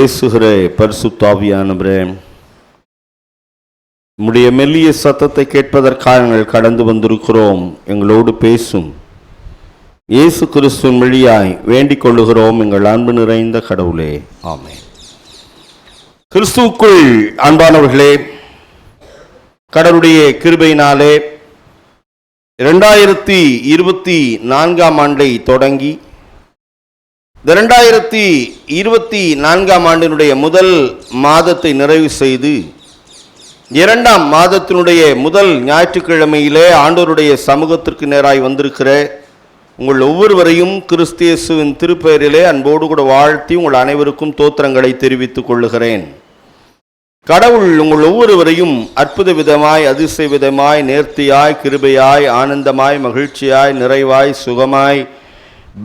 பேசுகிற பரிசுத்த ஆவியானவரே, உம்முடைய மெல்லிய சத்தத்தை கேட்பதற்காக நாங்கள் கடந்து வந்திருக்கிறோம். எங்களோடு பேசும் இயேசு கிறிஸ்துவின் வழியாய் வேண்டிக் கொள்ளுகிறோம் எங்கள் அன்பு நிறைந்த கடவுளே, ஆமென். கிறிஸ்துவுக்குள் அன்பானவர்களே, கடவுளுடைய கிருபையினாலே 2024 ஆண்டை தொடங்கி 2024 ஆண்டினுடைய முதல் மாதத்தை நிறைவு செய்து 2ஆம் மாதத்தினுடைய முதல் ஞாயிற்றுக்கிழமையிலே ஆண்டவருடைய சமூகத்திற்கு நேராய் வந்திருக்கிற உங்கள் ஒவ்வொருவரையும் கிறிஸ்து இயேசுவின் திருப்பெயரிலே அன்போடு கூட வாழ்த்தி உங்கள் அனைவருக்கும் தோத்திரங்களை தெரிவித்துக் கொள்ளுகிறேன். கடவுள் உங்கள் ஒவ்வொருவரையும் அற்புத விதமாய், அதிசய விதமாய், நேர்த்தியாய், கிருபையாய், ஆனந்தமாய், மகிழ்ச்சியாய், நிறைவாய், சுகமாய்,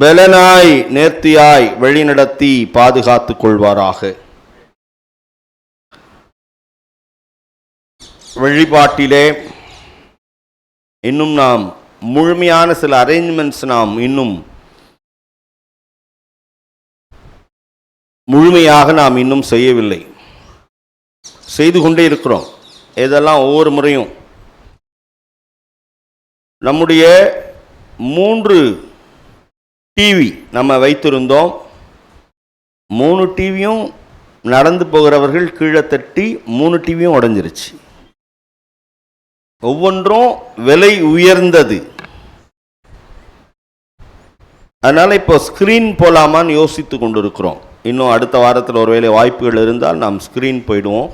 பலனாய், நேர்த்தியாய் வழிநடத்தி பாதுகாத்துக் கொள்வாராக. வழிபாட்டிலே இன்னும் நாம் முழுமையான சில அரேஞ்ச்மெண்ட்ஸ் நாம் இன்னும் முழுமையாக நாம் இன்னும் செய்யவில்லை. செய்து கொண்டே இருக்கிறோம். இதெல்லாம் ஒவ்வொரு முறையும் நம்முடைய 3 டிவி நம்ம வைத்திருந்தோம். 3 டிவியும் நடந்து போகிறவர்கள் கீழே தட்டி 3 டிவியும் உடைஞ்சிருச்சு. ஒவ்வொன்றும் விலை உயர்ந்தது. அதனால இப்போ ஸ்கிரீன் போலாமான்னு யோசித்து கொண்டு இருக்கிறோம். இன்னும் அடுத்த வாரத்தில் ஒருவேளை வாய்ப்புகள் இருந்தால் நாம் ஸ்கிரீன் போயிடுவோம்.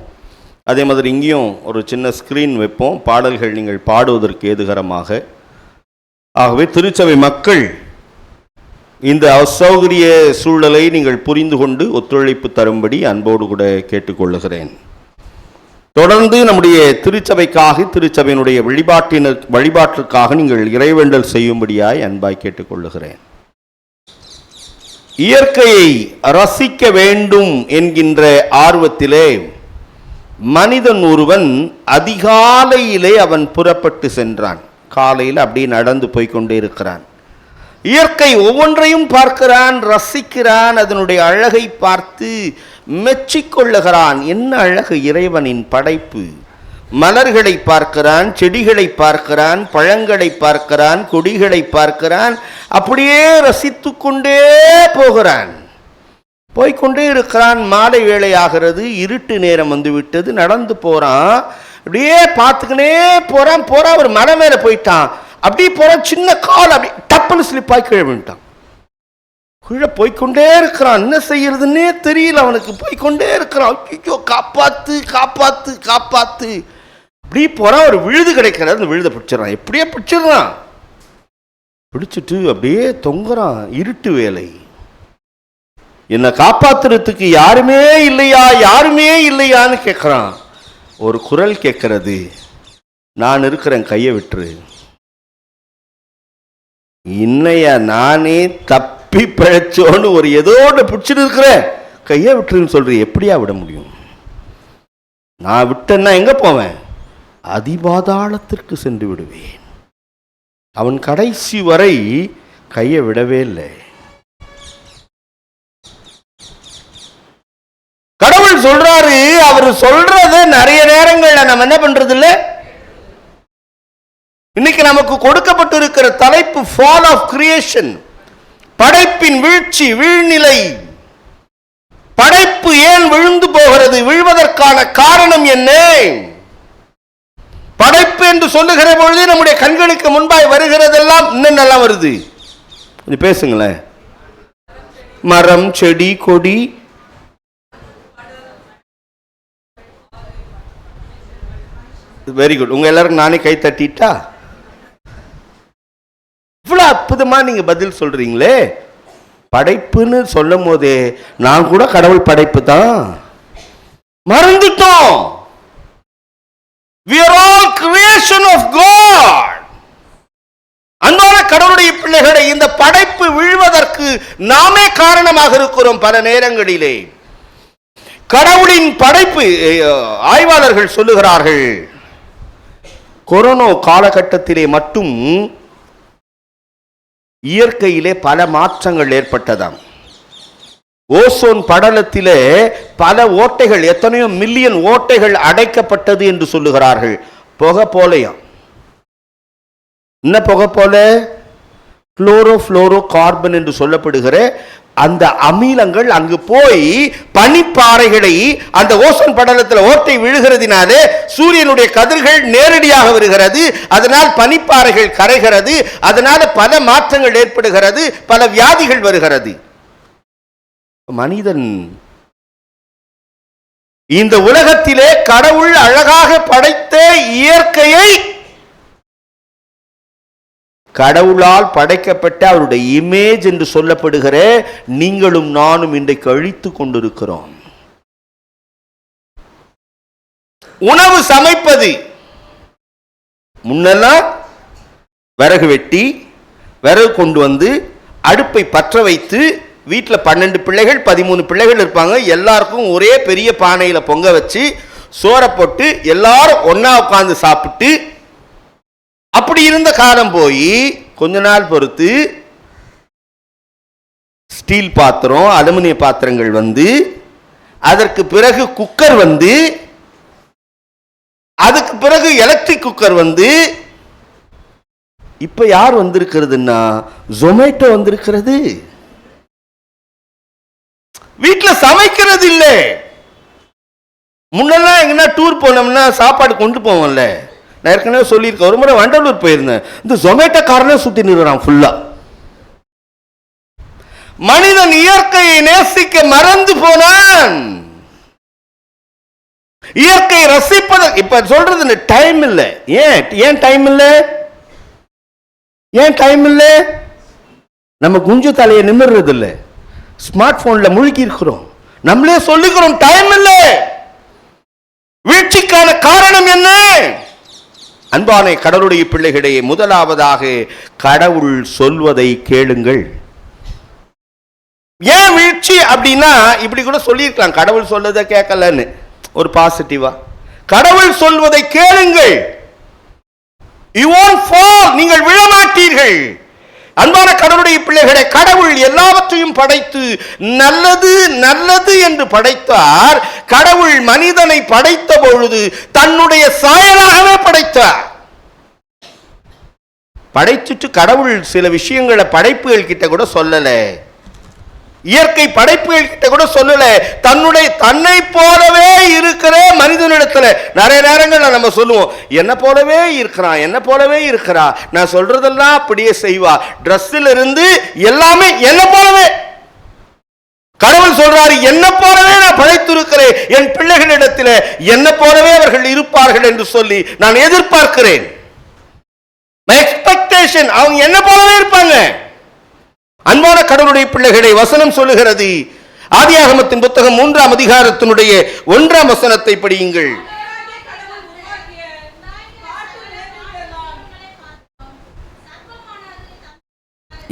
அதே மாதிரி இங்கேயும் ஒரு சின்ன ஸ்கிரீன் வைப்போம், பாடல்கள் நீங்கள் பாடுவதற்கு ஏதுகரமாக. ஆகவே திருச்சபை மக்கள் இந்த அசௌகரிய சூழலை நீங்கள் புரிந்து கொண்டு ஒத்துழைப்பு தரும்படி அன்போடு கூட கேட்டுக்கொள்ளுகிறேன். தொடர்ந்து நம்முடைய திருச்சபைக்காக, திருச்சபையினுடைய வழிபாட்டிற்காக நீங்கள் இறைவேண்டல் செய்யும்படியாய் அன்பாய் கேட்டுக்கொள்ளுகிறேன். இயற்கையை ரசிக்க வேண்டும் என்கின்ற ஆர்வத்திலே மனிதன் ஒருவன் அதிகாலையிலே அவன் புறப்பட்டு சென்றான். காலையில் அப்படியே நடந்து போய்கொண்டே இருக்கிறான். இயற்கை ஒவ்வொன்றையும் பார்க்கிறான், ரசிக்கிறான், அதனுடைய அழகை பார்த்து மெச்சிக்கொள்ளுகிறான். என்ன அழகு இறைவனின் படைப்பு! மலர்களை பார்க்கிறான், செடிகளை பார்க்கிறான், பழங்களை பார்க்கிறான், கொடிகளை பார்க்கிறான், அப்படியே ரசித்து கொண்டே போகிறான். போய்கொண்டே இருக்கிறான். மாலை வேளையாகிறது, இருட்டு நேரம் வந்துவிட்டது. நடந்து போறான், அப்படியே பார்த்துக்கினே போறான். ஒரு மலை மேல போயிட்டான். அப்படி போறான், சின்ன கால் அப்படி டப்புன்னு ஸ்லிப்பாய் கீழே விட்டான். கீழே போய்கொண்டே இருக்கிறான். என்ன செய்யறதுன்னே தெரியல அவனுக்கு. போய்கொண்டே இருக்கிறான். ஐயோ, காப்பாத்து காப்பாத்து காப்பாத்து. அப்படி போறான், ஒரு விழுது கிடைக்கிறது. அந்த விழுதை பிடிச்சிடறான். எப்படியே பிடிச்சிடறான். பிடிச்சிட்டு அப்படியே தொங்குறான். இருட்டு வேலை. என்னை காப்பாத்துறதுக்கு யாருமே இல்லையா, யாருமே இல்லையான்னு கேட்குறான். ஒரு குரல் கேட்கறது, நான் இருக்கிறேன், கையை விட்டுரு. இன்னையா நானே தப்பி பிழைச்சோன்னு ஒரு ஏதோடு பிடிச்சிட்டு இருக்கிறேன், கையை விட்டுருன்னு சொல்றேன். எப்படியா விட முடியும்? நான் விட்டேன்னா எங்க போவேன்? அதிபாதாளத்திற்கு சென்று விடுவேன். அவன் கடைசி வரை கையை விடவே இல்லை. கடவுள் சொல்றாரு, அவர் சொல்றது நிறைய நேரங்கள்ல நம்ம என்ன பண்றது இல்ல. இன்னைக்கு நமக்கு கொடுக்கப்பட்டு இருக்கிற தலைப்பு ஃபால் ஆஃப் கிரியேஷன், படைப்பின் வீழ்ச்சி, வீழ்நிலை. படைப்பு ஏன் விழுந்து போகிறது? விழுவதற்கான காரணம் என்ன? படைப்பு என்று சொல்லுகிற பொழுது நம்முடைய கண்களுக்கு முன்பாய் வருகிறதெல்லாம் என்னென்னலாம் வருது? கொஞ்சம் பேசுங்களேன். மரம், செடி, கொடி, வெரி குட். உங்க எல்லாருக்கும் நானே கை தட்டிட்டா? இவ்வளவு அற்புதமா நீங்க பதில் சொல்றீங்களே. படைப்புன்னு சொல்லும் போதே நான் கூட கடவுள் படைப்பு தான் மறந்துட்டோம். We are all creation of God. அன்பான கடவுளுடைய பிள்ளைகளை, இந்த படைப்பு விழுவதற்கு நாமே காரணமாக இருக்கிறோம். பல நேரங்களிலே கடவுளின் படைப்பு, ஆய்வாளர்கள் சொல்லுகிறார்கள், கொரோனா காலகட்டத்திலே மட்டும் இயற்கையிலே பல மாற்றங்கள் ஏற்பட்டதாம். ஓசோன் படலத்திலே பல ஓட்டைகள், எத்தனையோ மில்லியன் ஓட்டைகள் அடைக்கப்பட்டது என்று சொல்லுகிறார்கள். புகை போலையா? என்ன புகை போல? குளோரோ கார்பன் என்று சொல்லப்படுகிற அந்த அமிலங்கள் அங்கு போய் பனிப்பாறைகளை அந்த ஓசோன் படலத்தில் ஓட்டை விழுகிறதுனாலே சூரியனுடைய கதிர்கள் நேரடியாக வருகிறது. அதனால் பனிப்பாறைகள் கரைகிறது. அதனால பல மாற்றங்கள் ஏற்படுகிறது, பல வியாதிகள் வருகிறது. மனிதன் இந்த உலகத்திலே கடவுள் அழகாக படைத்த இயற்கையை, கடவுளால் படைக்கப்பட்ட அவருடைய இமேஜ் என்று சொல்லப்படுகிற நீங்களும் நானும் இன்றைக்கு அழித்துக் கொண்டிருக்கிறோம். உணவு சமைப்பது, முன்னெல்லாம் விறகு வெட்டி விறகு கொண்டு வந்து அடுப்பை பற்ற வைத்து வீட்டில் 12 பிள்ளைகள் 13 பிள்ளைகள் இருப்பாங்க, எல்லாருக்கும் ஒரே பெரிய பானையில் பொங்க வச்சு சோறை போட்டு எல்லாரும் ஒன்னா உட்கார்ந்து சாப்பிட்டு அப்படி இருந்த காலம் போய் கொஞ்ச நாள் பொறுத்து ஸ்டீல் பாத்திரம், அலுமினிய பாத்திரங்கள் வந்து, அதற்கு பிறகு குக்கர் வந்து, அதுக்கு பிறகு எலக்ட்ரிக் குக்கர் வந்து, இப்ப யார் வந்திருக்கிறதுன்னா ஜொமேட்டோ வந்திருக்கிறது. வீட்டில் சமைக்கிறது இல்லை. முன்னெல்லாம் எங்கன்னா டூர் போனோம்னா சாப்பாடு கொண்டு போவோம்ல. நான் ஏற்கனவே சொல்லியிருக்கேன், ஒரு முறை வண்டலூர் போயிருந்தேன். இந்த ஜொமேட்டோ காரனே சுத்தி நிறுறான் ஃபுல்லா. மனிதன் இயற்கையை நேசிக்க மறந்து போனான். இயற்கை ரசிப்பது இப்ப சொல்றது டைம் இல்லை. ஏன் டைம் இல்லை? ஏன் டைம் இல்லை? நம்ம குஞ்சு தலையை நிமிர்றது இல்லை, ஸ்மார்ட் போன்ல முழுக்கி இருக்கிறோம். நம்மளே சொல்லிக்கிறோம் டைம் இல்லை. வீழ்ச்சிக்கான காரணம் என்ன? அன்பான கடவுளுடைய பிள்ளைகளே, முதலாவதாக கடவுள் சொல்வதை கேளுங்கள். ஏன் வீழ்ச்சி அப்படின்னா இப்படி கூட சொல்லியிருக்கலாம், கடவுள் சொல்வதை கேட்கலன்னு ஒரு பாசிட்டிவா. கடவுள் சொல்வதை கேளுங்கள். You won't fall, நீங்கள் விழமாட்டீர்கள். அன்பான கடவுளுடைய பிள்ளைகளை, கடவுள் எல்லாவற்றையும் படைத்து நல்லது நல்லது என்று படைத்தார். கடவுள் மனிதனை படைத்த பொழுது தன்னுடைய சாயலாகவே படைத்தார். படைச்சிட்டு கடவுள் சில விஷயங்களை படைப்புகள் கிட்ட கூட சொல்லல, இயற்கை படைப்புகள் கிட்ட கூட சொல்லல. தன்னை போலவே இருக்கிற மனிதனிடத்துல நிறைய நேரங்கள் நம்ம சொல்லுவோம், என்ன போலவே இருக்கிறான், என்ன போலவே இருக்கிறா, நான் சொல்றதெல்லாம் அப்படியே செய்வா, டிரெஸ்ல இருந்து எல்லாமே என்ன போலவே. கடவுள் சொல்றாரு, என்ன போலவே நான் படைத்திருக்கிறேன், என் பிள்ளைகளிடத்தில் என்ன போலவே அவர்கள் இருப்பார்கள் என்று சொல்லி நான் எதிர்பார்க்கிறேன். எக்ஸ்பெக்டேஷன், அவங்க என்ன போலவே இருப்பாங்க. அன்பான கடவுளுடைய பிள்ளைகளை, வசனம் சொல்லுகிறது, ஆதியாகமத்தின் புத்தகம் 3ஆம் அதிகாரத்தினுடைய 1ஆம் வசனத்தை படியுங்கள்.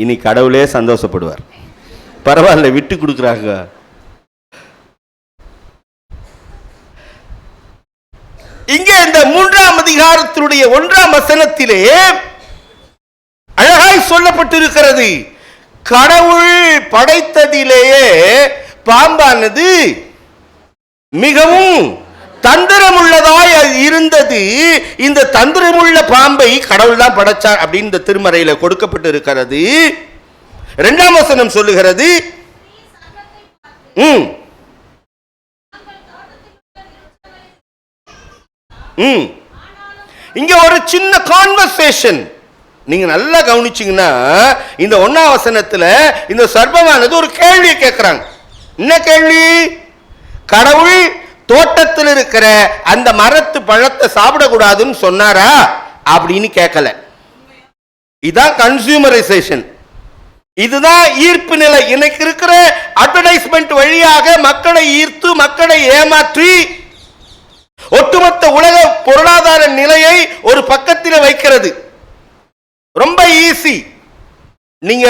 இனி கடவுளே சந்தோஷப்படுவார். பரவாயில்ல, விட்டு கொடுக்கிறாங்க. இங்கே இந்த 3ஆம் அதிகாரத்தினுடைய 1ஆம் வசனத்திலே அழகாய் சொல்லப்பட்டிருக்கிறது, கடவுள் படைத்ததிலேயே பாம்பானது மிகவும் தந்திரமுள்ளதாய் இருந்தது. இந்த தந்திரமுள்ள பாம்பை கடவுள் தான் படைச்சார் அப்படின்னு இந்த திருமறையில கொடுக்கப்பட்டு இருக்கிறது. 2ஆம் வசனம் சொல்லுகிறது, இங்க ஒரு சின்ன கான்வர்சேஷன் நீங்க நல்லா கவனிச்சீங்கன்னா, இந்த 1ஆம் வசனத்துல இந்த சர்ப்பமானது ஒரு கேள்வியை கேட்கிறாங்க. என்ன கேள்வி? கடவுள் தோட்டத்தில் இருக்கிற அந்த மரத்து பழத்தை சாப்பிடக்கூடாதுன்னு சொன்னாரா அப்படின்னு கேட்கல. இதுதான் கன்சியூமரைசேஷன், இதுதான் ஈர்ப்பு நிலை. இன்னைக்கு இருக்கிற அட்வர்டைஸ்மெண்ட் வழியாக மக்களை ஈர்த்து மக்களை ஏமாற்றி ஒட்டுமொத்த உலக பொருளாதார நிலையை ஒரு பக்கத்தில் வைக்கிறது. ரொம்ப ஈஸி. நீங்க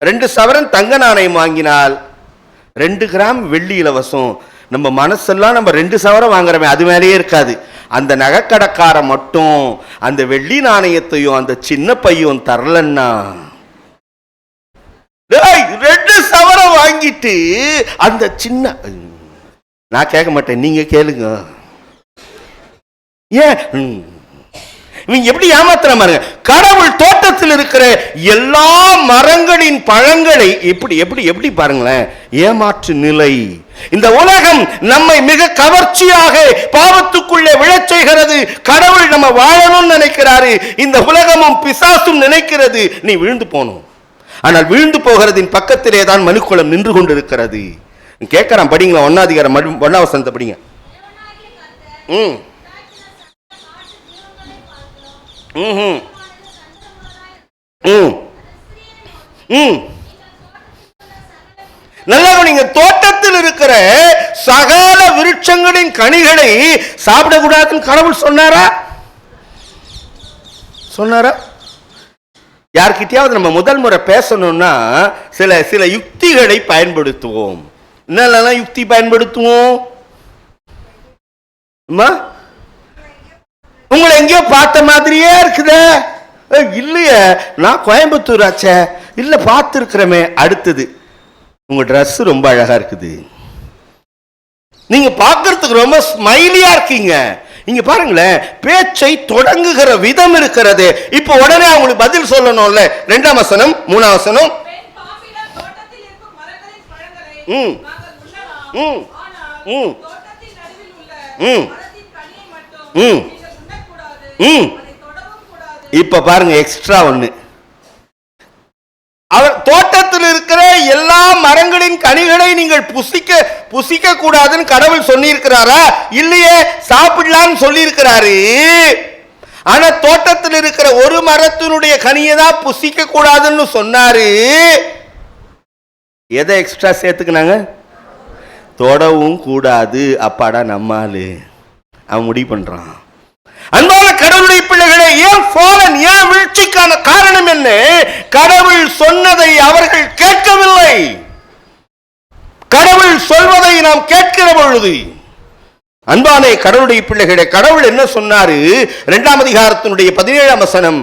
2 சவரன் தங்க நாணயம் வாங்கினால் 2 கிராம் வெள்ளி இலவசம். நம்ம மனசெல்லாம் நம்ம 2 சவரம் வாங்குறோமே, அது மேலேயே இருக்காது. அந்த நகைக்கடைக்கார மட்டும் அந்த வெள்ளி நாணயத்தையும் அந்த சின்ன பையும் தரலன்னா, 2 சவரம் வாங்கிட்டு அந்த சின்ன, நான் கேட்க மாட்டேன், நீங்க கேளுங்க. ஏன் இவங்க எப்படி ஏமாத்துற பாருங்க. கடவுள் தோட்டத்தில் இருக்கிற எல்லா மரங்களின் பழங்களை எப்படி எப்படி எப்படி பாருங்களேன், ஏமாற்று நிலை. இந்த உலகம் நம்மை மிக கவர்ச்சியாக பாவத்துக்குள்ளே விழச் செய்கிறது. கடவுள் நம்ம வாழணும்னு நினைக்கிறாரு, இந்த உலகமும் பிசாசும் நினைக்கிறது நீ விழுந்து போகணும். ஆனால் விழுந்து போகிறதின் பக்கத்திலே தான் மனுக்குளம் நின்று கொண்டிருக்கிறது. கேட்கிறான், படிங்களா 1 அதிகாரம் 1 வசனத்தை படிங்க. நல்லா நீங்க தோட்டத்தில் இருக்கிற சகல விருட்சங்களின் கனிகளை சாப்பிடக்கூடாதுன்னு கடவுள் சொன்னாரா? சொன்னாரா? யார்கிட்டயாவது நம்ம முதல் முறை பேசணும்னா சில சில யுக்திகளை பயன்படுத்துவோம். என்னெல்லாம் யுக்தி பயன்படுத்துவோம்? உங்களை எங்கேயோ பார்த்த மாதிரியே இருக்குதே. இல்லையே, நான் கோயம்புத்தூர் ஆச்சே. இல்ல பார்த்துருக்கிறமே. அடுத்தது, உங்க ட்ரெஸ் ரொம்ப அழகா இருக்குது, நீங்க பார்க்கறதுக்கு ரொம்ப ஸ்மைலியா இருக்கீங்க. இங்க பாருங்களேன், பேச்சை தொடங்குகிற விதம் இருக்கிறது. இப்ப உடனே அவங்களுக்கு பதில் சொல்லணும்ல. 2ஆம் வசனம் 3ஆம் வசனம். இப்ப பாருங்க, எக்ஸ்ட்ரா ஒண்ணு. அவர் தோட்டத்தில் இருக்கிற எல்லா மரங்களின் கனிகளை நீங்கள் புசிக்க கூடாதுன்னு கடவுள் சொல்லி இருக்கிறாரா? இல்லையே, சாப்பிடலான்னு சொல்லி இருக்கிறாரு. ஆனா தோட்டத்தில் இருக்கிற ஒரு மரத்தினுடைய கனியை தான் புசிக்க கூடாதுன்னு சொன்னாரு. எதை எக்ஸ்ட்ரா சேர்த்துக்கினாங்க? தொடவும் கூடாது. அப்பாடா நம்மாலு அவன் முடிவு பண்றான். அன்பான கடவுளுடைய பிள்ளைகளே, ஏன் ஃபாலன், ஏன் வீழ்ச்சிக்கான காரணம் என்ன? கடவுள் சொன்னதை அவர்கள் கேட்கவில்லை. கடவுள் சொல்வதை நாம் கேட்கிற பொழுது, அன்பான கடவுளுடைய பிள்ளைகளே, கடவுள் என்ன சொன்னாரு? 2ஆம் அதிகாரத்தினுடைய 17ஆம் வசனம்.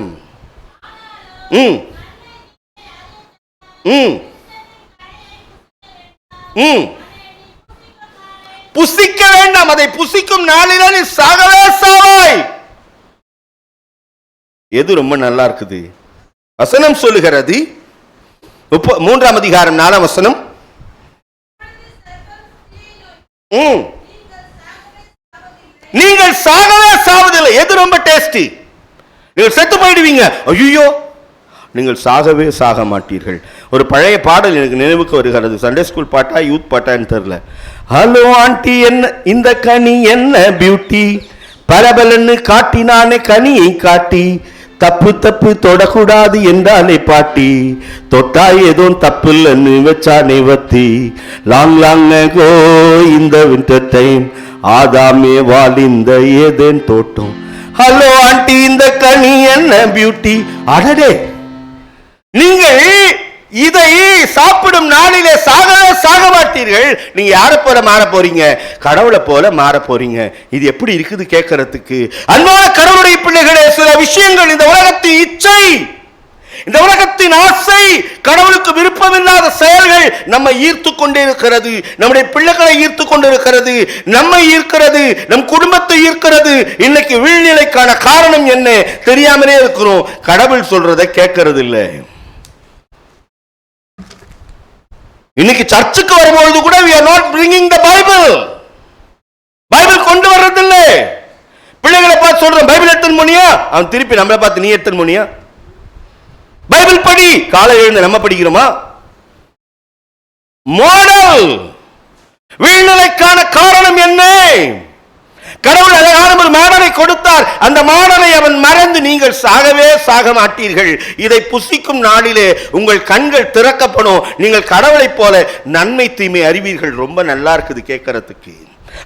புசிக்க வேண்டாம், அதை புசிக்கும் நாளில நீ சாகவே சாவாய். எது ரொம்ப நல்லா இருக்குது? வசனம் சொல்லுகிறது, 3ஆம் அதிகாரம் 4ஆம் வசனம். நீங்கள் சாகவே சாவதில்லை. எது ரொம்ப டேஸ்டி? நீங்கள் செத்து போயிடுவீங்க. ஐயோ, நீங்கள் சாகவே சாக மாட்டீர்கள். ஒரு பழைய பாடல் எனக்கு நினைவுக்கு வருகிறது. சண்டே ஸ்கூல் பாட்டா யூத் பாட்டான்னு தெரியல. ஹலோ ஆண்டி, என்ன இந்த கனி என்ன பியூட்டி, பரபலன்னு காட்டினானே கனியை காட்டி, தப்பு தப்பு தொடக்கூடாது என்றாலே பாட்டி, தொட்டா ஏதோ தப்பு இல்லைன்னு வச்சானே வத்தி, லாங் லாங் கோ இந்த வின்டர் டைம், ஆதாமே வாலிந்த ஏதேன் தோட்டம். ஹலோ ஆண்டி, இந்த கனி என்ன பியூட்டி. அடடே, நீங்கள் இதை சாப்பிடும் நாளிலே சாகவே சாக மாட்டீர்கள். நீங்க யாரை போல மாற போறீங்க? கடவுளை போல மாற போறீங்க. இது எப்படி இருக்குது கேட்கறதுக்கு? அன்பான கடவுளுடைய பிள்ளைகளே, சில விஷயங்கள் இந்த உலகத்தின் இச்சை, இந்த உலகத்தின் ஆசை, கடவுளுக்கு விருப்பமில்லாத செயல்கள் நம்மை ஈர்த்து கொண்டே இருக்கிறது. நம்முடைய பிள்ளைகளை ஈர்த்து கொண்டிருக்கிறது, நம்மை ஈர்க்கிறது, நம் குடும்பத்தை ஈர்க்கிறது. இன்னைக்கு வீழ்நிலைக்கான காரணம் என்ன தெரியாமலே இருக்கிறோம். கடவுள் சொல்றதை கேட்கறது இல்லை. இன்னைக்கு சர்ச்சுக்கு வரும்பொழுது கூட we are not bringing the Bible. Bible கொண்டு வர்றதில்லை. பிள்ளைகளை பார்த்து சொல்றோம், பைபிள் எடுத்துன்னு போனியா? அவன் திருப்பி நம்மளை பார்த்து, நீ எடுத்துன்னு போனியா? பைபிள் படி. காலை எழுந்து நம்ம படிக்கிறோமா? மாடல். வீழ்நிலைக்கான காரணம் என்ன? கடவுள் அழகான ஒரு மாடலை கொடுத்தார். அந்த மாடலை அவன் மறந்து நீங்கள் சாகவே சாக மாட்டீர்கள். இதை புசிக்கும் நாளிலே உங்கள் கண்கள் திறக்கப்படும். நீங்கள் கடவுளை போல நன்மை தீமை அறிவீர்கள். ரொம்ப நல்லா இருக்குது கேட்கறதுக்கு.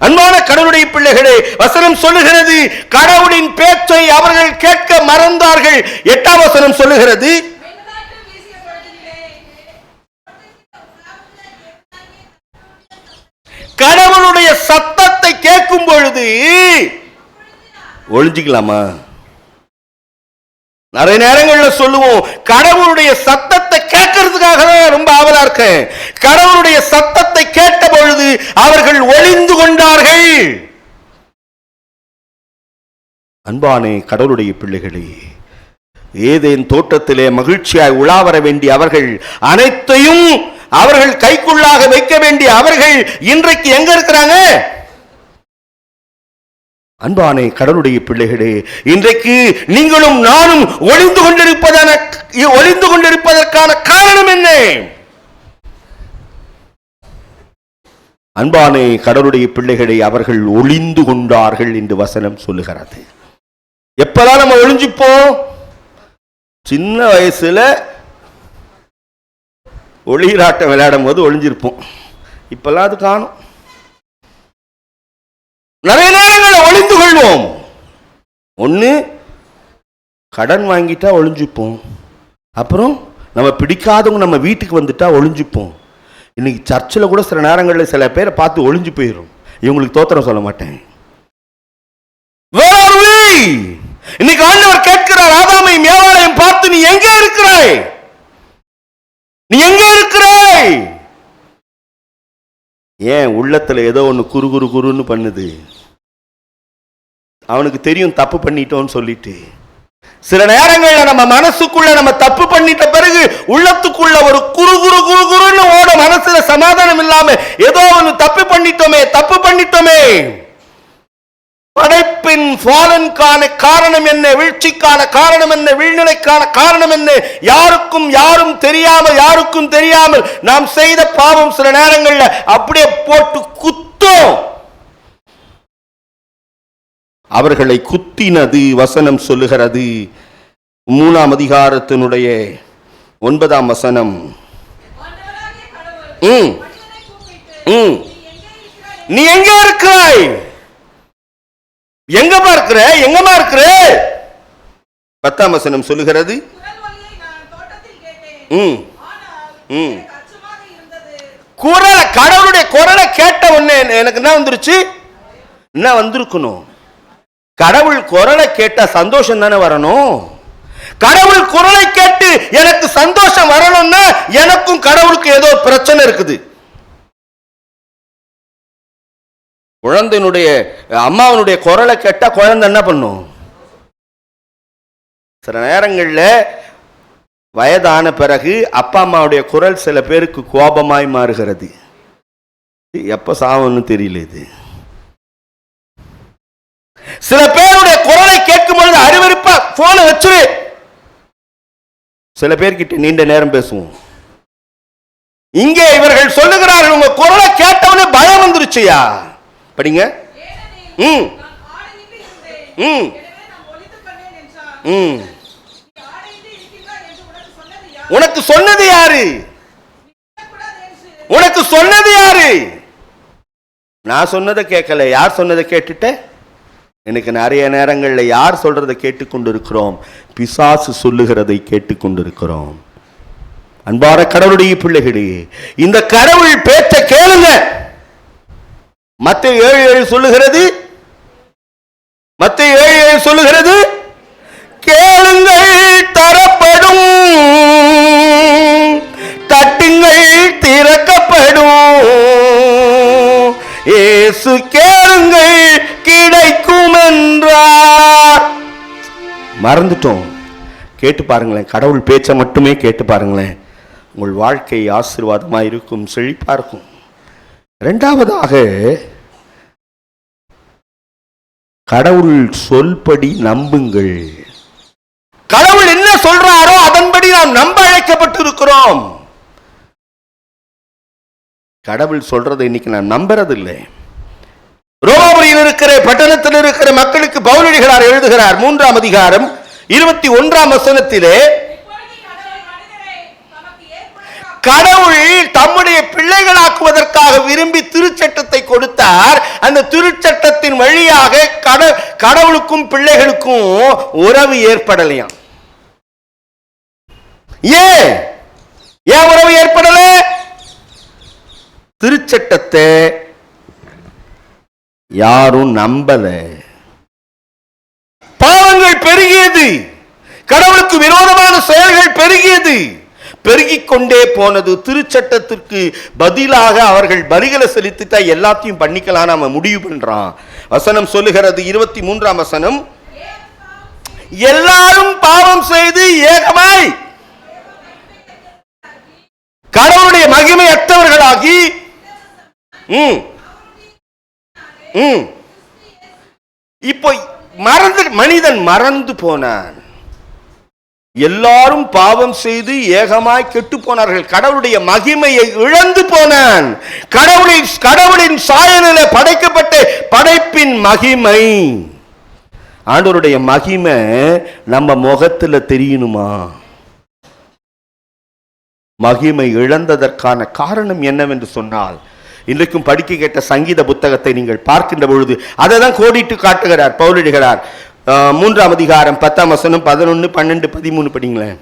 அன்பான கடவுளுடைய பிள்ளைகளே, வசனம் சொல்லுகிறது, கடவுளின் பேச்சை அவர்கள் கேட்க மறந்தார்கள். 8ஆம் வசனம் சொல்லுகிறது, கடவுளுடைய சத்தத்தை கேட்கும் பொழுது ஒளிஞ்சிக்கலாமா? நிறைய நேரங்களில் சொல்லுவோம், கடவுளுடைய சத்தத்தை கேட்கறது சொல்றதுக்காக தான் ரொம்ப ஆவலா இருக்கேன். கடவுளுடைய சத்தத்தை கேட்ட பொழுது அவர்கள் ஒளிந்து கொண்டார்கள். அன்பானே கடவுளுடைய பிள்ளைகளே, ஏதேன் தோட்டத்திலே மகிழ்ச்சியாய் உலா வர வேண்டிய அவர்கள், அனைத்தையும் அவர்கள் கைக்குள்ளாக வைக்க வேண்டிய அவர்கள் இன்றைக்கு எங்க இருக்கிறாங்க? அன்பானே கடவுளுடைய பிள்ளைகளே, இன்றைக்கு நீங்களும் நானும் ஒளிந்து கொண்டிருப்பதற்கான காரணம் என்ன? அன்பானே கடவுளுடைய பிள்ளைகளை, அவர்கள் ஒளிந்து கொண்டார்கள் என்று வசனம் சொல்லுகிறது. எப்பதான் நம்ம ஒளிஞ்சுப்போம்? சின்ன வயசுல ஒளிராட்டம் விளையாடும் போது ஒளிஞ்சிருப்போம். இப்பெல்லாம் அது காணும். நிறைய நேரங்களை ஒளிந்து கொள்வோம். ஒன்று கடன் வாங்கிட்டா ஒளிஞ்சுப்போம். அப்புறம் நம்ம பிடிக்காதவங்க நம்ம வீட்டுக்கு வந்துட்டா ஒளிஞ்சுப்போம். இன்னைக்கு சர்ச்சில் கூட சில நேரங்களில் சில பேரை பார்த்து ஒளிஞ்சு போயிடும். இவங்களுக்கு தோத்திரம் சொல்ல மாட்டேன். இன்னைக்கு ஆண்டவர் கேட்கிறார், ஆதாமையும் ஏவாளையும் பார்த்து, நீ எங்கே இருக்கிறாய்? நீ எங்க இருக்கிறாய்? ஏன் உள்ளத்துல ஏதோ ஒன்று குறு குறு குருன்னு பண்ணுது. அவனுக்கு தெரியும் தப்பு பண்ணிட்டோன்னு சொல்லிட்டு. சில நேரங்கள்ல நம்ம மனசுக்குள்ள நம்ம தப்பு பண்ணிட்ட பிறகு உள்ளத்துக்குள்ள ஒரு குறு குறு குறு குருன்னு ஓட, மனசுல சமாதானம் இல்லாம ஏதோ ஒன்று தப்பு பண்ணிட்டோமே. படைப்பின் ஃபாலனுக்கான காரணம் என்ன? வீழ்ச்சிக்கான காரணம் என்ன? வீழ்நிலைக்கான காரணம் என்ன? யாரும் தெரியாமல் நாம் செய்த பாவம் சில நேரங்களில் அப்படியே போட்டு குத்தும். அவர்களை குத்தினது வசனம் சொல்லுகிறது. 3ஆம் அதிகாரத்தினுடைய 9ஆம் வசனம். நீ எங்க இருக்கிறாய்? எங்கம்மா இருக்கிற? 10ஆம் வசனம் சொல்லுகிறது. கடவுளுடைய குரலை கேட்ட உடனே எனக்கு என்ன வந்துருச்சு? என்ன வந்திருக்கணும்? கடவுள் குரலை கேட்ட சந்தோஷம் தானே வரணும். கடவுள் குரலை கேட்டு எனக்கு சந்தோஷம் வரணும்னா எனக்கும் கடவுளுக்கு ஏதோ பிரச்சனை இருக்குது. குழந்தையினுடைய அம்மாவனுடைய குரலை கேட்டா குழந்தை என்ன பண்ணும்? சில நேரங்களில் வயதான பிறகு அப்பா அம்மாவுடைய குரல் சில பேருக்கு கோபமாய் மாறுகிறது. எப்ப சாவன்னு தெரியல. இது சில பேருடைய குரலை கேட்கும் பொழுது அருவருப்பா போனை வச்சுரு. சில பேர்கிட்ட நீண்ட நேரம் பேசுவோம். இங்கே இவர்கள் சொல்லுகிறார்கள், உங்க குரலை கேட்டவனே பயம் வந்துருச்சுயா. படிங்க. உனக்கு சொன்னது யாரு? நான் சொன்னதை கேட்கல. யார் சொன்னதை கேட்டுட்ட? எனக்கு நிறைய நேரங்களில் யார் சொல்றதை கேட்டுக்கொண்டிருக்கிறோம்? பிசாசு சொல்லுகிறதை கேட்டுக்கொண்டிருக்கிறோம். அன்பான கடவுளுடைய பிள்ளைகளே, இந்த கடவுள் பேச்ச கேளுங்க. மத்தேயு 7:7 சொல்லுகிறது, கேளுங்கள் தரப்படும், தட்டுங்கள் திறக்கப்படும். இயேசு கேளுங்கள் கிடைக்கும் என்றார். மறந்துட்டோம். கேட்டு பாருங்களேன். கடவுள் பேச்சை மட்டுமே கேட்டு பாருங்களேன். உங்கள் வாழ்க்கை ஆசீர்வாதமாக இருக்கும், செழிப்பா இருக்கும். இரண்டாவதாக, கடவுள் சொல்படி நம்புங்கள். கடவுள் என்ன சொல்றாரோ அதன்படி நாம் நம்ப அழைக்கப்பட்டிருக்கிறோம். கடவுள் சொல்றதை இன்னைக்கு நான் நம்புறது இல்லை. ரோமாபுரியில் இருக்கிற பட்டணத்தில் இருக்கிற மக்களுக்கு பவுலடிகளார் எழுதுகிறார். 3ஆம் அதிகாரம் 21ஆம் வசனத்திலே, கடவுள் தம்முடைய பிள்ளைகளாக்குவதற்காக விரும்பி திருச்சட்டத்தை கொடுத்தார். அந்த திருச்சட்டத்தின் வழியாக கடவுளுக்கும் பிள்ளைகளுக்கும் உறவு ஏற்படலையாம். ஏன் உறவு ஏற்படல? திருச்சட்டத்தை யாரும் நம்பல. பாவங்கள் பெருகியது, கடவுளுக்கு விரோதமான செயல்கள் பெருகியது, பெருகிக் கொண்டே போனது. திருச்சட்டத்திற்கு பதிலாக அவர்கள் பலிகளை செலுத்திட்டா எல்லாத்தையும் பண்ணிக்கலாம் நாம முடிவு பண்றான். வசனம் சொல்லுகிறது 23ஆம் வசனம், எல்லாரும் பாவம் செய்து ஏகமாய் கடவுளுடைய மகிமையற்றவர்களாகி இப்போ மனிதன் மறந்து போனான். எல்லாரும் பாவம் செய்து ஏகமாய் கெட்டு போனார்கள். கடவுளுடைய மகிமையை இழந்து போனான். கடவுளின் சாயலில் படைக்கப்பட்ட படைப்பின் மகிமை, ஆண்டவருடைய மகிமை நம்ம முகத்துல தெரியணுமா? மகிமை இழந்ததற்கான காரணம் என்னவென்று சொன்னால், இன்றைக்கும் படிக்க கேட்ட சங்கீத புத்தகத்தை நீங்கள் பார்க்கின்ற பொழுது அதை தான் கோடிட்டு காட்டுகிறார் பவுல் எழுதுகிறார். 3ஆம் அதிகாரம் 10ஆம் வசனம் 11, 12, 13 படிங்களேன்.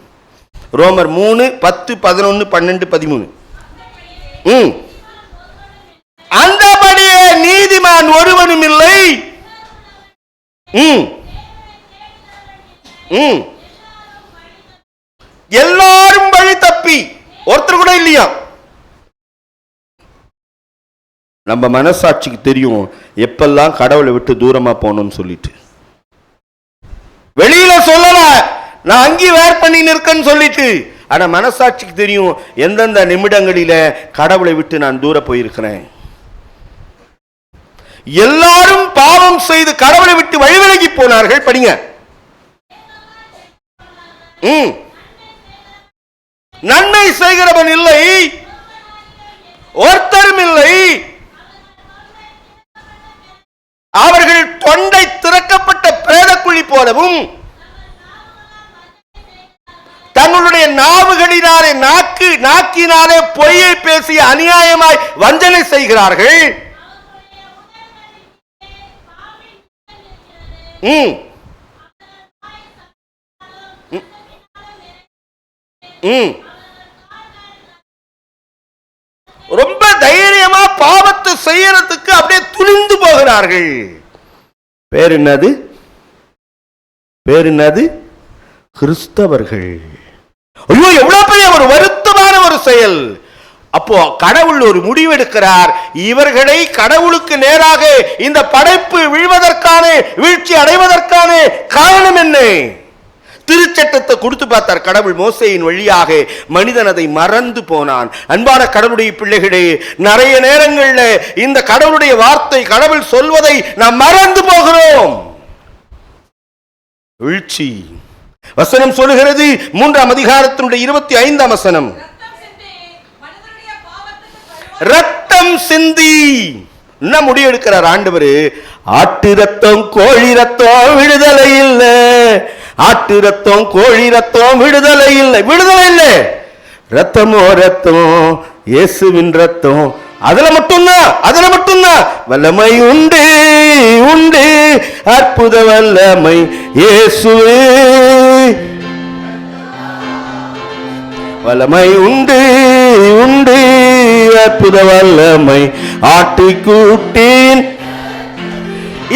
ரோமர் 3, 10, 11, 12, 13. அந்தபடியே நீதிமான் ஒருவனும் இல்லை, எல்லாரும் வழி தப்பி ஒருத்தர் கூட இல்லையா? நம்ம மனசாட்சிக்கு தெரியும் எப்பெல்லாம் கடவுளை விட்டு தூரமா போனோம்னு சொல்லிட்டு. வெளியில சொல்லல நான் அங்கி வேர் பண்ணி நிற்கன்னு சொல்லிட்டு, ஆனா மனசாட்சிக்கு தெரியும் எந்தெந்த நிமிடங்களில கடவுளை விட்டு நான் தூர போயிருக்கிறேன். எல்லாரும் பாவம் செய்து கடவுளை விட்டு வழிவிலகி போனார்கள். படிங்க. நன்மை செய்கிறவன் இல்லை, ஒருத்தரும் இல்லை. அவர்கள் தொண்டை திறக்கப்பட்ட பிரேதக்குழி போலவும் தங்களுடைய நாவுகளினாலே நாக்கினாலே பொய்யை பேசி அநியாயமாய் வஞ்சனை செய்கிறார்கள். ரொம்ப தைரியமா பாவத்தை செய்யறதுக்கு அப்படியே துணிந்து போகிறார்கள். பேர் என்னது? கிறிஸ்தவர்கள். ஐயோ, எவ்வளவு பெரிய ஒரு வருத்தமான ஒரு செயல். அப்போ கடவுள் ஒரு முடிவெடுக்கிறார். இவர்களை கடவுளுக்கு நேராக இந்த படைப்பு விழுவதற்கான, வீழ்ச்சி அடைவதற்கான காரணம் என்ன? திருச்சட்டத்தை கொடுத்து பார்த்தார் கடவுள் மோசேயின் வழியாக. மனிதன் அதை மறந்து போனான். அன்பான கடவுளுடைய பிள்ளைகளே, நிறைய நேரங்களில் இந்த கடவுளுடைய வார்த்தை, கடவுள் சொல்வதை நாம் மறந்து போகிறோம். வீழ்ச்சி. வசனம் சொல்லுகிறது 3ஆம் அதிகாரத்தினுடைய 25ஆம் வசனம், ரத்தம் சிந்தி என்ன முடிவெடுக்கிறார் ஆண்டவர்? ஆட்டு ரத்தம், கோழி ரத்தம் விடுதலை இல்லை. ஆட்டு ரத்தம், கோழி ரத்தம் விடுதலை இல்லை. விடுதலை இல்லை. ரத்தமோ ரத்தம், இயேசுவின் ரத்தம். அதுல மட்டும்தான் வல்லமை உண்டு, அற்புத வல்லமை இயேசுவே. வல்லமை உண்டு, அற்புத வல்லமை ஆட்டுக்குட்டின்.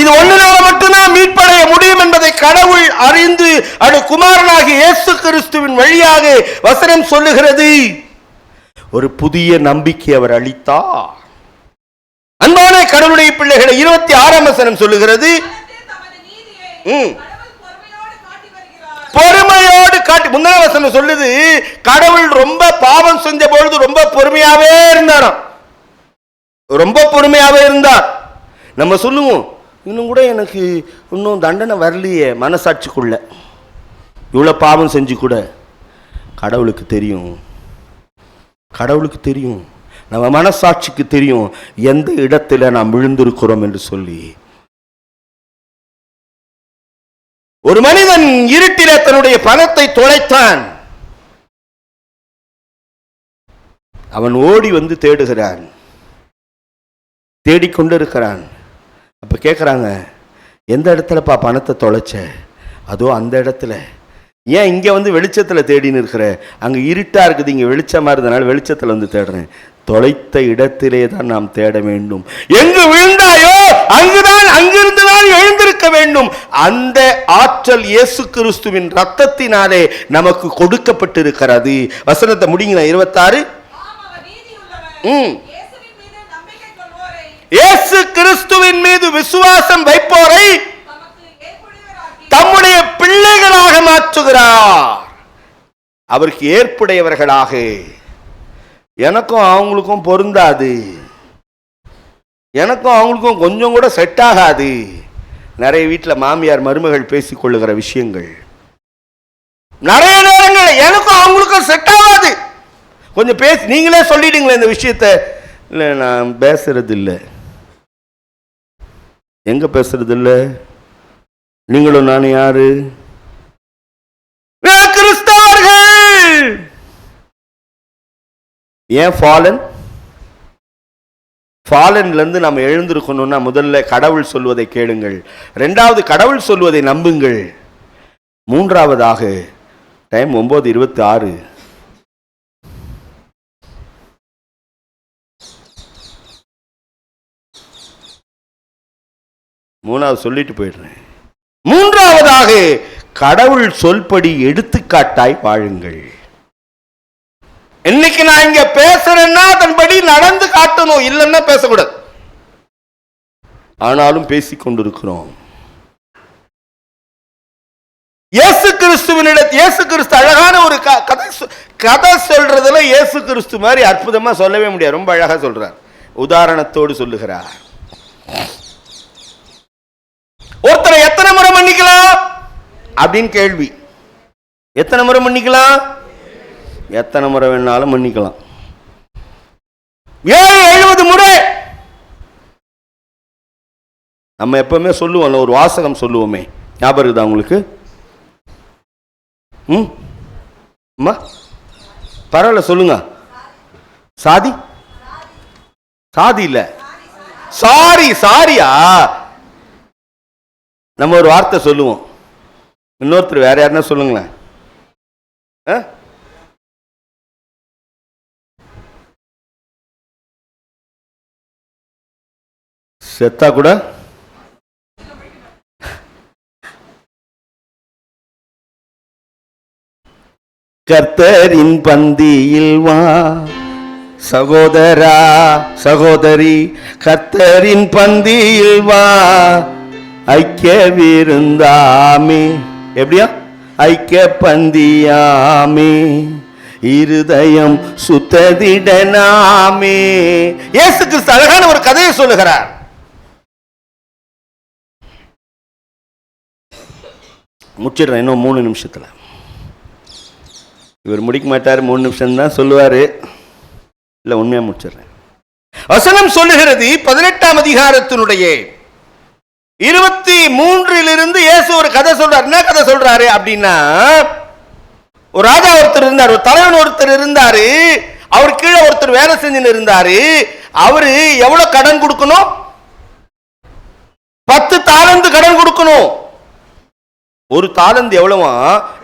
இது ஒன்றினால மட்டும்தான் மீட்படைய முடியும் என்பதை கடவுள் அறிந்து அது குமாரனாகிய இயேசு கிறிஸ்துவின் வழியாக வசனம் சொல்லுகிறது. ஒரு புதிய நம்பிக்கை அவர் அளித்தார். அன்பான கடவுளுடைய பிள்ளைகளை 26ஆம் வசனம் சொல்லுகிறது, பொறுமையோடு காட்டி. முன்னால வசனம் சொல்லுது, கடவுள் ரொம்ப பாவம் செஞ்ச பொழுது ரொம்ப பொறுமையாவே இருந்தாராம். ரொம்ப பொறுமையாவே இருந்தார். நம்ம சொல்லுவோம், இன்னும் கூட எனக்கு இன்னும் தண்டனை வரலையே மனசாட்சிக்குள்ள, இவ்வளவு பாவம் செஞ்சு கூட. கடவுளுக்கு தெரியும், கடவுளுக்கு தெரியும், நம்ம மனசாட்சிக்கு தெரியும் எந்த இடத்துல நாம் விழுந்திருக்கிறோம் என்று சொல்லி. ஒரு மனிதன் இருட்டிலே தன்னுடைய பணத்தை தொலைத்தான். அவன் ஓடி வந்து தேடுகிறான், தேடிக்கொண்டிருக்கிறான். அப்ப கேட்குறாங்க, எந்த இடத்துலப்பா பணத்தை தொலைச்ச? அதோ அந்த இடத்துல. ஏன் இங்கே வந்து வெளிச்சத்தில் தேடின்னு இருக்கிற? அங்கே இருட்டாக இருக்குது, இங்கே வெளிச்சமாக இருந்தனால வெளிச்சத்தில் வந்து தேடுறேன். தொலைத்த இடத்திலே தான் நாம் தேட வேண்டும். எங்கு விழுந்தாயோ அங்குதான், அங்கிருந்து தான் எழுந்திருக்க வேண்டும். வேண்டும். அந்த ஆற்றல் இயேசு கிறிஸ்துவின் ரத்தத்தினாலே நமக்கு கொடுக்கப்பட்டிருக்கிறது. வசனத்தை முடிங்க 26. இயேசு கிறிஸ்துவின் மீது விசுவாசம் வைப்போரை தம்முடைய பிள்ளைகளாக மாற்றுகிறார். அவருக்கு ஏற்புடையவர்களாக. எனக்கும் அவங்களுக்கும் பொருந்தாது, எனக்கும் அவங்களுக்கும் கொஞ்சம் கூட செட் ஆகாது. நிறைய வீட்டில் மாமியார் மருமகள் பேசிக் கொள்ளுகிற விஷயங்கள் நிறைய நேரங்கள் எனக்கும் அவங்களுக்கும் செட் ஆகாது. கொஞ்சம் பேசி நீங்களே சொல்லிடுங்களேன் இந்த விஷயத்தை. இல்லை நான் பேசுறது இல்லை. எங்க பேசுறது இல்லை? நீங்களும் நானும் யாரு? கிறிஸ்தவர்கள். ஏன் ஃபாலன்? ஃபாலன்ல இருந்து நம்ம எழுந்திருக்கணும்னா முதல்ல கடவுள் சொல்வதை கேளுங்கள், இரண்டாவது கடவுள் சொல்வதை நம்புங்கள், மூன்றாவதாக டைம் 9:26. மூணாவது சொல்லிட்டு போயிடுறேன். மூன்றாவதாக கடவுள் சொல்படி எடுத்துக்காட்டாய் வாழுங்கள். இன்னைக்கு நான் இங்க பேசுறேன்னா அதன்படி நடந்து காட்டணும், இல்லைன்னா பேசக்கூடாது. ஆனாலும் பேசிக் கொண்டிருக்கிறோம். இயேசு கிறிஸ்துவனிடத்தில் இயேசு கிறிஸ்து அழகான ஒரு கதை சொல்றதுல இயேசு கிறிஸ்து மாதிரி அற்புதமா சொல்லவே முடியாது. ரொம்ப அழகா சொல்றார், உதாரணத்தோடு சொல்லுகிறார். ஒருத்தரை எத்தனை முறை மன்னிக்கலாம் அப்படின்னு கேள்வி. எத்தனை முறை மன்னிக்கலாம்? எத்தனை முறை வேணாலும் மன்னிக்கலாம். 70 முறை. நம்ம எப்பவுமே சொல்லுவோம், ஒரு வாசகம் சொல்லுவோமே, ஞாபகம் இருக்குதா உங்களுக்கு? அம்மா பரவாயில்ல சொல்லுங்க. சாதி சாதி இல்ல, சாரி. சாரியா? நம்ம ஒரு வார்த்தை சொல்லுவோம், இன்னொருத்தர் வேற யாருன்னா சொல்லுங்களேன். செத்தா கூட கர்த்தரின் பந்தியில் வா சகோதரா சகோதரி, கர்த்தரின் பந்தியில் வா ஐக்கிய விருந்தாமே. எப்படியா? ஐக்கிய பந்தியாமே, இருதயம் சுத்ததிடனாமே. இயேசு கிறிஸ்து அழகான ஒரு கதையை சொல்லுகிறார். முடிச்சிடுறேன் இன்னும் 3 நிமிஷத்துல. இவர் முடிக்க மாட்டார், 3 நிமிஷம் தான் சொல்லுவாரு. இல்ல உண்மையா முடிச்சிடுறேன். வசனம் சொல்லுகிறது 18ஆம் அதிகாரத்தினுடைய 23 இயேசு ஒரு கதை சொல்றார். என்ன கதை சொல்றாரு அப்படின்னா, ஒரு ராஜா ஒருத்தர் இருந்தார், ஒரு தலைவன் ஒருத்தர் இருந்தாரு, அவர் கீழே ஒருத்தர் வேலை செஞ்சுன்னு இருந்தாரு. அவரு எவ்வளவு கடன் கொடுக்கணும்? 10 தாலந்து கடன் கொடுக்கணும். ஒரு தாலந்து எவ்வளவா?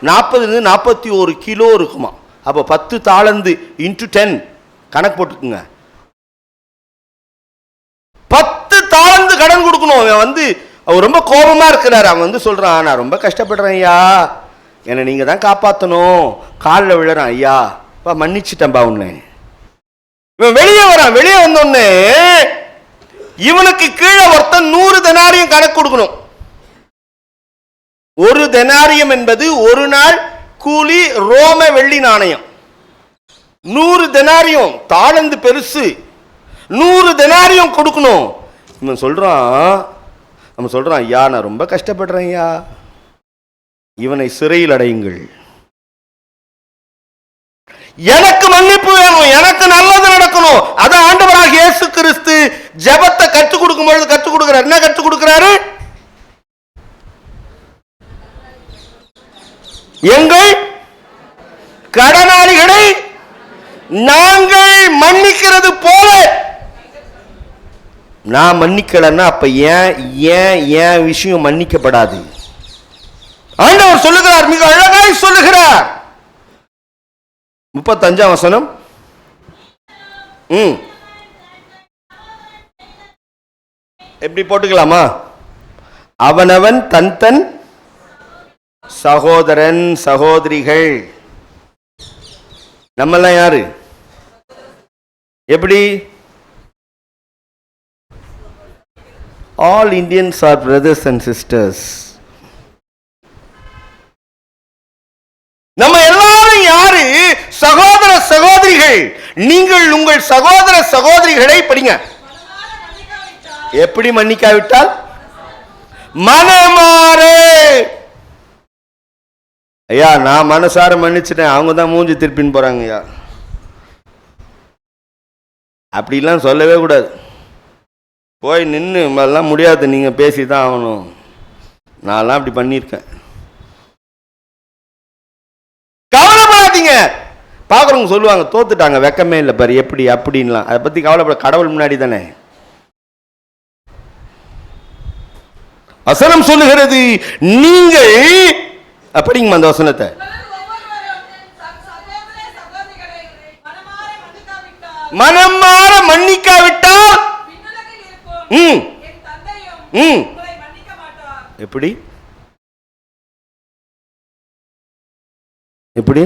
40-41 கிலோ இருக்குமா. அப்ப 10 தாலந்து இன்டு 10 கணக்கு போட்டுக்குங்க. 10 தாலந்து கடன் கொடுக்கணும். அவன் அவர் ரொம்ப கோபமா இருக்கிறார். அவன் சொல்றான், நான் ரொம்ப கஷ்டப்படுறேன் ஐயா, என்னை நீங்க தான் காப்பாற்றணும். காலில் விழுறான், ஐயா மன்னிச்சுட்டேன்பா உன்னை. இவன் வெளியே வரான். வெளியே வந்தோடனே இவனுக்கு கீழே ஒருத்தன் 100 தெனாரியம் கணக்கு கொடுக்கணும். 1 தெனாரியம் என்பது ஒரு நாள் கூலி ரோம வெள்ளி நாணயம். 100 தெனாரியம் தாளந்து பெருசு, 100 தெனாரியம் கொடுக்கணும். இவன் சொல்றான், ஐயா நான் ரொம்ப கஷ்டப்படுறேன் ஐயா, இவனை சிறையில் அடையுங்கள், எனக்கு மன்னிப்பு வேணும், எனக்கு நல்லது நடக்கணும். அதான் ஆண்டவராகிய இயேசு கிறிஸ்து ஜெபத்தை கற்றுக் கொடுக்கும் பொழுது கற்றுக் கொடுக்கிறார். என்ன கற்றுக் கொடுக்கிறாரு? எங்கள் கடனாளிகளை நாங்கள் மன்னிக்கிறது போல. நான் மன்னிக்கலன்னா அப்ப ஏன் விஷயம் மன்னிக்கப்படாது? ஆண்டவர் சொல்லுகிறார், மிக அழகாய் சொல்லுகிறார். 35ஆம் வசனம். எப்படி போட்டுக்கலாமா? அவனவன் தன் தன் சகோதரன் சகோதரிகள். நம்மெல்லாம் யாரு? எப்படி? All Indians are brothers and sisters. நம்ம எல்லாரும் யாரு? சகோதர சகோதரிகள். நீங்கள் உங்கள் சகோதர சகோதரிகளை படிங்க. எப்படி மன்னிக்காவிட்டால்? மனமாறு. ஐயா நான் மனசார மன்னிச்சிட்டேன், அவங்க தான் மூஞ்சி திருப்பின்னு போறாங்க. ஐயா அப்படிலாம் சொல்லவே கூடாது. போய் நின்று எல்லாம் முடியாது, நீங்கள் பேசி தான் ஆகணும். நான்லாம் அப்படி பண்ணியிருக்கேன். கவலைப்படாதீங்க. பார்க்குறவங்க சொல்லுவாங்க தோத்துட்டாங்க, வெக்கமே இல்லை பாரு எப்படி அப்படின்லாம். அதை பற்றி கவலைப்பட, கடவுள் முன்னாடி தானே. வசனம் சொல்லுகிறது நீங்கள் அப்படிங்கம்மா அந்த வசனத்தை. மனமாற மன்னிக்காவிட்டால் எப்படி? எப்படி?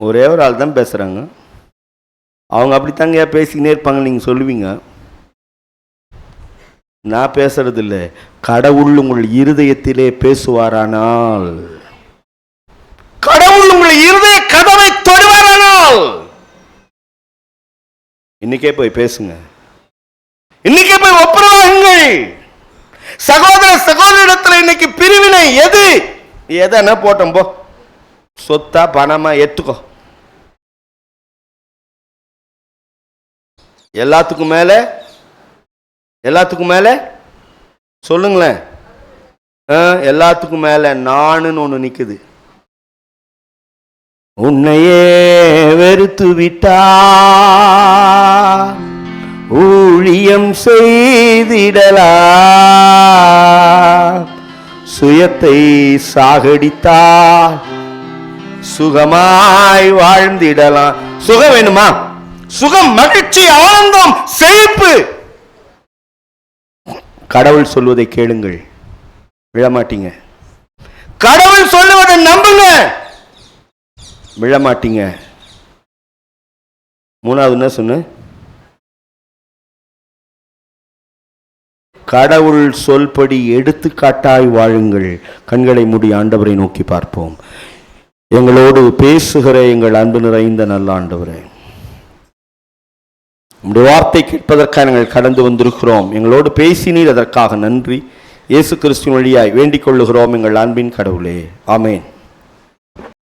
ஒரே ஒரு ஆள் தான் பேசுறாங்க, அவங்க அப்படித்தாங்க பேசிக்கினே இருப்பாங்க, நீங்க சொல்லுவீங்க. நான் பேசுறது இல்லை, கடவுள் உங்கள் இருதயத்திலே பேசுவாரானால், கடவுள் உங்கள் இருதய கதவை தொடுவாரானால் இன்னைக்கே போய் பேசுங்க, இன்னைக்கே போய் ஒப்புரவாகுங்கள். சகோதர சகோதரிடத்தில் இன்னைக்கு பிரிவினை எது? எதனா போட்டோம் போ, சொத்தா பணமா எடுத்துக்கோ. எல்லாத்துக்கும் மேல, எல்லாத்துக்கும் மேல சொல்லுங்களேன், எல்லாத்துக்கும் மேல நானுன்னு ஒண்ணு நிக்குது. உன்னையே வெறுத்து விட்டா ஊழியம் செய்திடலா, சுயத்தை சாகடித்தா சுகமாய் வாழ்ந்திடலாம். சுகம் வேணுமா? சுகம், மகிழ்ச்சி, ஆனந்தம், செழிப்பு. கடவுள் சொல்வதை கேளுங்கள், விழமாட்டீங்க. கடவுள் சொல்லுவதை நம்புங்க, விழமாட்டீங்க. மூணாவது என்ன சொன்ன? கடவுள் சொல்படி எடுத்துக்காட்டாய் வாழுங்கள். கண்களை மூடி ஆண்டவரை நோக்கி பார்ப்போம். எங்களோடு பேசுகிற எங்கள் அன்பு நிறைந்த நல்ல ஆண்டவரே, உம்முடைய வார்த்தை கேட்பதற்காக நாங்கள் கடந்து வந்திருக்கிறோம். எங்களோடு பேசினீர், அதற்காக நன்றி. இயேசு கிறிஸ்துவின் வழியாய் வேண்டிக் கொள்ளுகிறோம் எங்கள் அன்பின் கடவுளே, ஆமேன்.